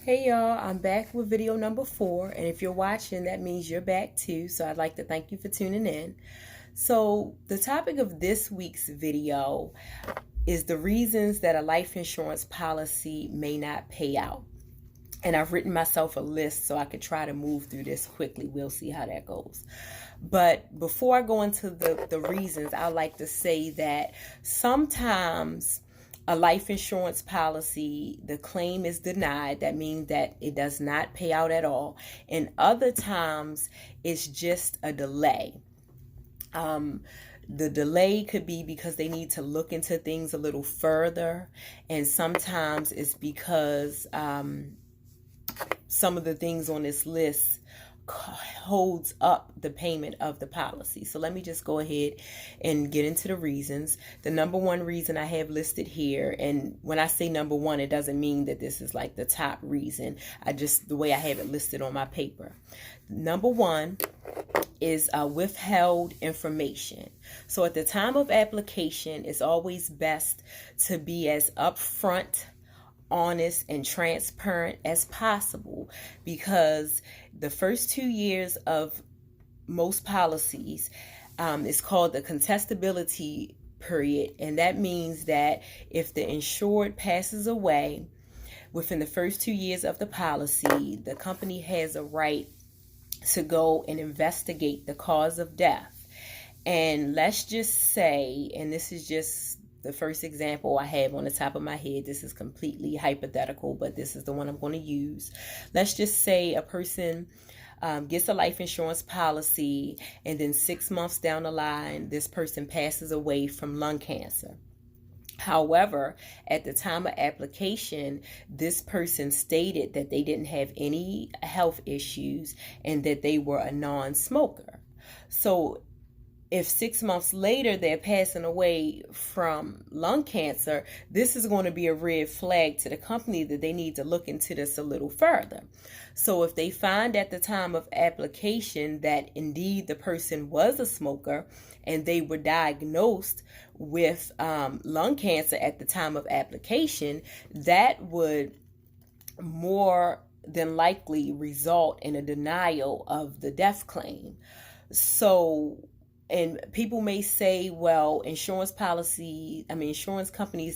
Hey y'all, I'm back with video number 4, and if you're watching, that means you're back too, so I'd like to thank you for tuning in. So the topic of this week's video is the reasons that a life insurance policy may not pay out. And I've written myself a list so I could try to move through this quickly. We'll see how that goes. But before I go into the reasons, I like to say that sometimes a life insurance policy, the claim is denied. That means that it does not pay out at all. And other times, it's just a delay. The delay could be because they need to look into things a little further. And sometimes it's because some of the things on this list holds up the payment of the policy. So let me just go ahead and get into the reasons. The number one reason I have listed here, and when I say number one, it doesn't mean that this is like the top reason. The way I have it listed on my paper. Number one is withheld information. So at the time of application, it's always best to be as upfront, honest, and transparent as possible, because the first 2 years of most policies is called the contestability period, and that means that if the insured passes away within the first 2 years of the policy, the company has a right to go and investigate the cause of death. And let's just say, and this is just the first example I have on the top of my head, this is completely hypothetical, but this is the one I'm going to use. Let's just say a person gets a life insurance policy, and then 6 months down the line, this person passes away from lung cancer. However, at the time of application, this person stated that they didn't have any health issues and that they were a non-smoker. So if 6 months later they're passing away from lung cancer, this is going to be a red flag to the company that they need to look into this a little further. So if they find at the time of application that indeed the person was a smoker and they were diagnosed with lung cancer at the time of application, that would more than likely result in a denial of the death claim. And people may say, well, insurance companies,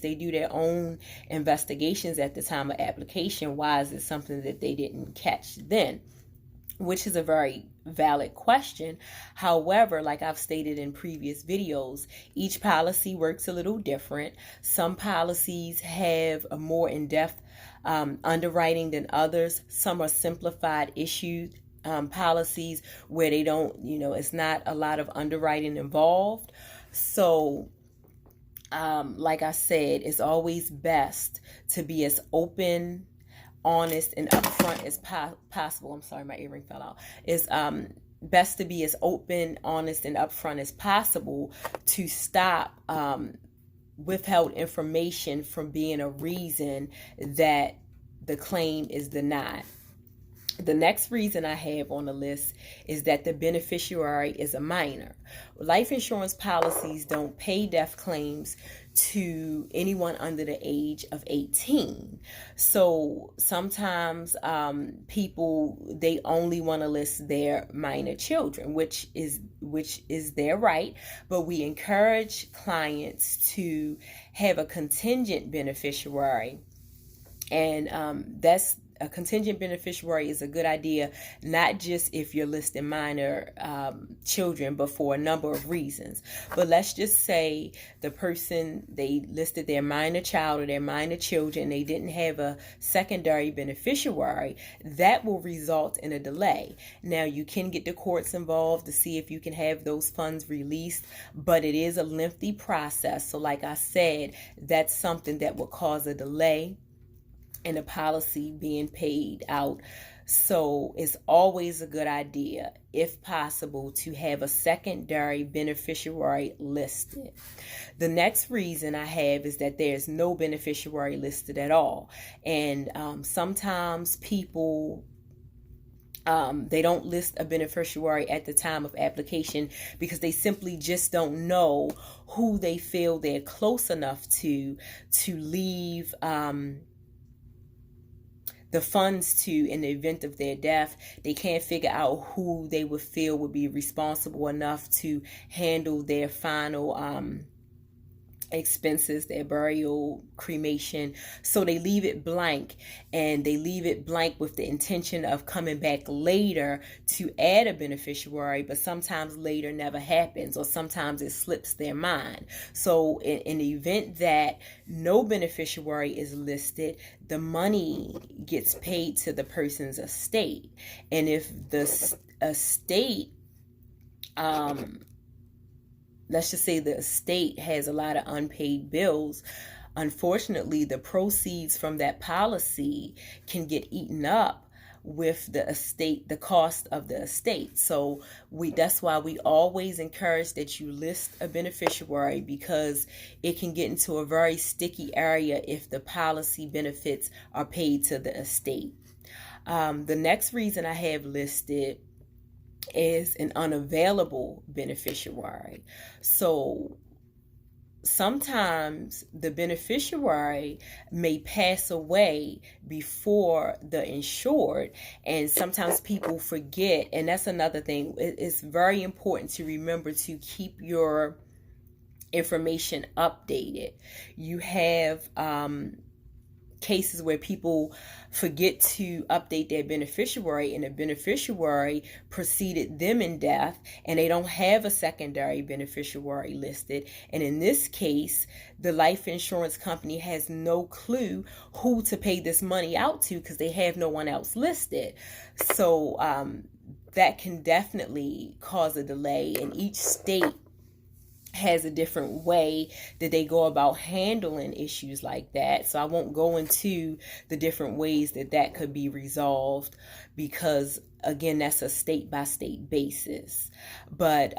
they do their own investigations at the time of application. Why is it something that they didn't catch then? Which is a very valid question. However, like I've stated in previous videos, each policy works a little different. Some policies have a more in-depth underwriting than others. Some are simplified issues. Policies where they don't, it's not a lot of underwriting involved. So, like I said, it's always best to be as open, honest, and upfront as possible. I'm sorry, my earring fell out. It's best to be as open, honest, and upfront as possible to stop withheld information from being a reason that the claim is denied. The next reason I have on the list is that the beneficiary is a minor. Life insurance policies don't pay death claims to anyone under the age of 18. So sometimes people, they only want to list their minor children, which is their right. But we encourage clients to have a contingent beneficiary, and a contingent beneficiary is a good idea, not just if you're listing minor children, but for a number of reasons. But let's just say the person, they listed their minor child or their minor children, they didn't have a secondary beneficiary. That will result in a delay. Now, you can get the courts involved to see if you can have those funds released, but it is a lengthy process. So like I said, that's something that will cause a delay and a policy being paid out. So it's always a good idea, if possible, to have a secondary beneficiary listed. The next reason I have is that there's no beneficiary listed at all. And sometimes people, they don't list a beneficiary at the time of application because they simply just don't know who they feel they're close enough to leave the funds to in the event of their death. They can't figure out who they would feel would be responsible enough to handle their final expenses, their burial, cremation. So they leave it blank, and they leave it blank with the intention of coming back later to add a beneficiary, but sometimes later never happens, or sometimes it slips their mind. So in the event that no beneficiary is listed, the money gets paid to the person's estate. And if the estate let's just say the estate has a lot of unpaid bills, unfortunately, the proceeds from that policy can get eaten up with the estate, the cost of the estate. So that's why we always encourage that you list a beneficiary, because it can get into a very sticky area if the policy benefits are paid to the estate. The next reason I have listed is an unavailable beneficiary. So sometimes the beneficiary may pass away before the insured, and sometimes people forget. And that's another thing. It's very important to remember to keep your information updated. You have cases where people forget to update their beneficiary, and the beneficiary preceded them in death, and they don't have a secondary beneficiary listed. And in this case, the life insurance company has no clue who to pay this money out to, because they have no one else listed. So that can definitely cause a delay, and each state has a different way that they go about handling issues like that. So I won't go into the different ways that could be resolved, because again, that's a state by state basis. But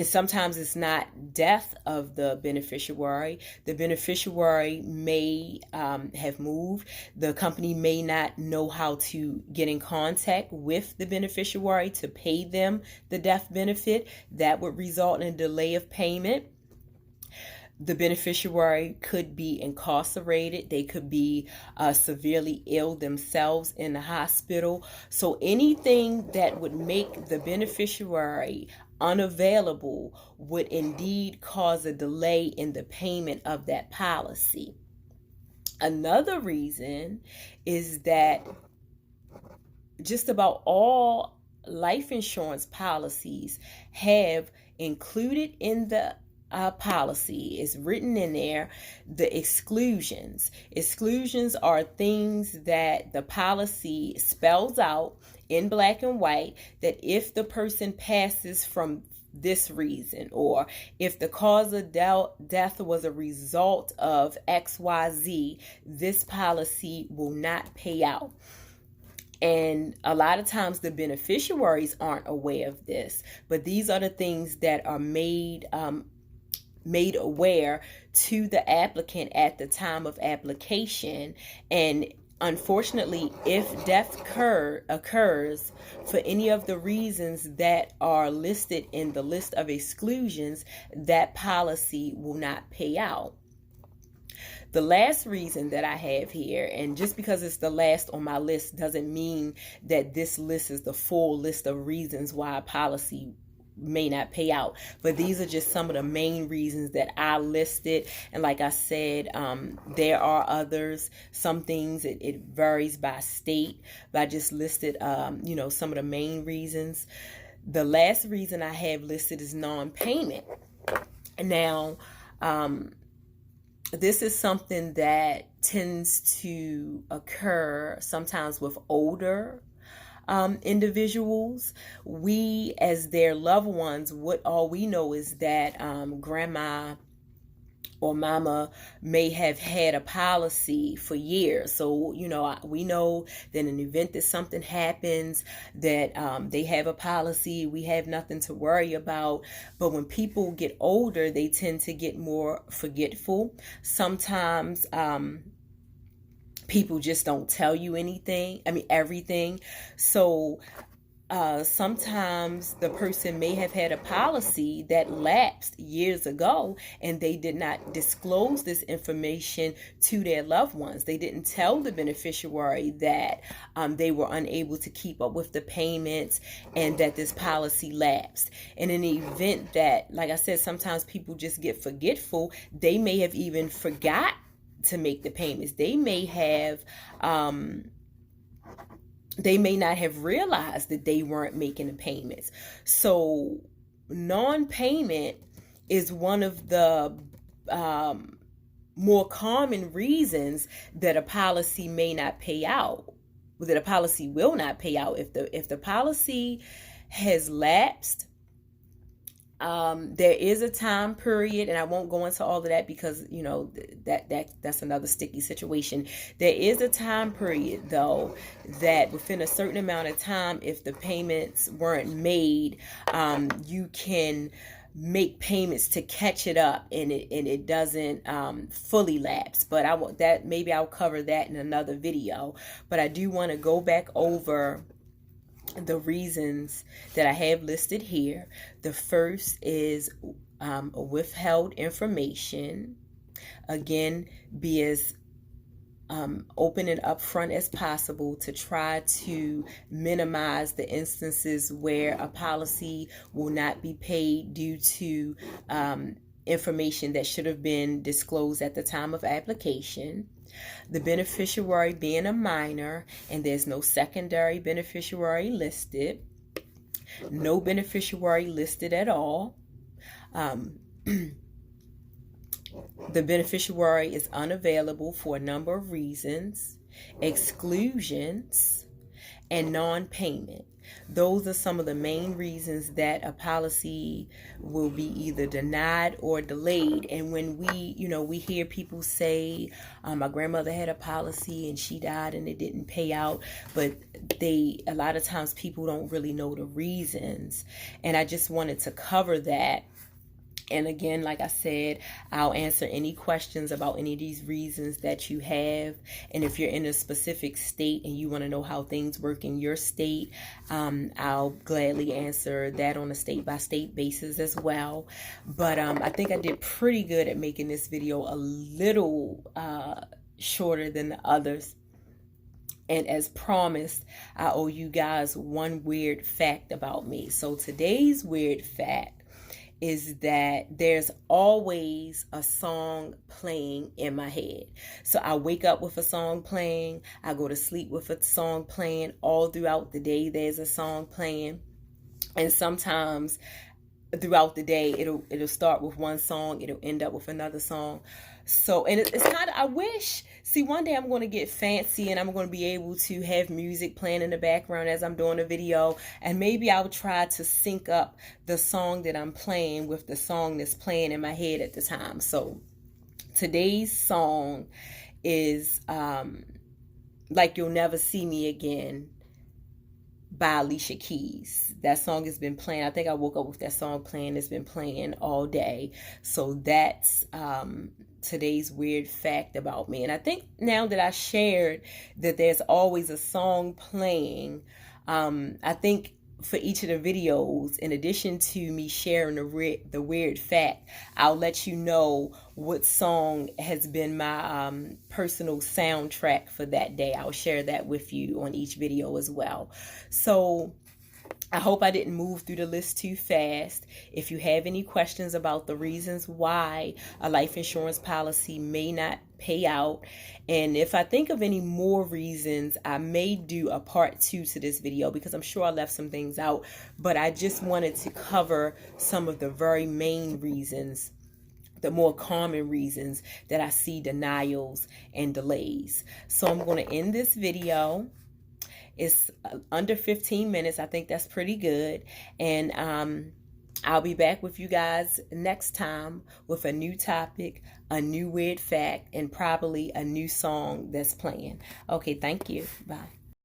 sometimes it's not death of the beneficiary. The beneficiary may have moved. The company may not know how to get in contact with the beneficiary to pay them the death benefit. That would result in a delay of payment. The beneficiary could be incarcerated. They could be severely ill themselves in the hospital. So anything that would make the beneficiary unavailable would indeed cause a delay in the payment of that policy. Another reason is that just about all life insurance policies have included in the policy, is written in there, the exclusions. Exclusions are things that the policy spells out in black and white, that if the person passes from this reason, or if the cause of death was a result of XYZ, this policy will not pay out. And a lot of times the beneficiaries aren't aware of this, but these are the things that are made aware to the applicant at the time of application. And unfortunately, if death occurs for any of the reasons that are listed in the list of exclusions, that policy will not pay out. The last reason that I have here, and just because it's the last on my list doesn't mean that this list is the full list of reasons why a policy may not pay out, but these are just some of the main reasons that I listed. And like I said, there are others. Some things it varies by state, but I just listed some of the main reasons. The last reason I have listed is non-payment. Now this is something that tends to occur sometimes with older individuals. We, as their loved ones, all we know is that grandma or mama may have had a policy for years. So, we know that in the event that something happens, that they have a policy, we have nothing to worry about. But when people get older, they tend to get more forgetful. Sometimes people just don't tell you everything. So sometimes the person may have had a policy that lapsed years ago and they did not disclose this information to their loved ones. They didn't tell the beneficiary that they were unable to keep up with the payments and that this policy lapsed. And in the event that, like I said, sometimes people just get forgetful, they may have even forgot to make the payments. They may not have realized that they weren't making the payments. So non-payment is one of the more common reasons that a policy may not pay out, that a policy will not pay out. If the policy has lapsed, there is a time period, and I won't go into all of that because that's another sticky situation. There is a time period though that within a certain amount of time, if the payments weren't made, you can make payments to catch it up, and it doesn't fully lapse. But I'll cover that in another video. But I do want to go back over the reasons that I have listed here. The first is withheld information. Again, be as open and upfront as possible to try to minimize the instances where a policy will not be paid due to information that should have been disclosed at the time of application. The beneficiary being a minor and there's no secondary beneficiary listed. No beneficiary listed at all. The beneficiary is unavailable for a number of reasons, exclusions, and non-payment. Those are some of the main reasons that a policy will be either denied or delayed. And when we hear people say, my grandmother had a policy and she died and it didn't pay out, but a lot of times people don't really know the reasons. And I just wanted to cover that. And again, like I said, I'll answer any questions about any of these reasons that you have. And if you're in a specific state and you want to know how things work in your state, I'll gladly answer that on a state-by-state basis as well. But I think I did pretty good at making this video a little shorter than the others. And as promised, I owe you guys one weird fact about me. So today's weird fact is that there's always a song playing in my head. So I wake up with a song playing, I go to sleep with a song playing, all throughout the day there's a song playing. And sometimes throughout the day it'll start with one song, it'll end up with another song. So, and it's kind of, I wish, one day I'm going to get fancy and I'm going to be able to have music playing in the background as I'm doing a video, and maybe I'll try to sync up the song that I'm playing with the song that's playing in my head at the time. So today's song is Like You'll Never See Me Again by Alicia Keys. That song has been playing. I think I woke up with that song playing. It's been playing all day. So that's today's weird fact about me. And I think now that I shared that there's always a song playing, I think for each of the videos, in addition to me sharing the weird fact, I'll let you know what song has been my personal soundtrack for that day. I'll share that with you on each video as well. So I hope I didn't move through the list too fast. If you have any questions about the reasons why a life insurance policy may not pay out, and if I think of any more reasons, I may do a part 2 to this video because I'm sure I left some things out, but I just wanted to cover some of the very main reasons, the more common reasons that I see denials and delays. So I'm going to end this video. It's under 15 minutes. I think that's pretty good. And I'll be back with you guys next time with a new topic, a new weird fact, and probably a new song that's playing. Okay, thank you. Bye.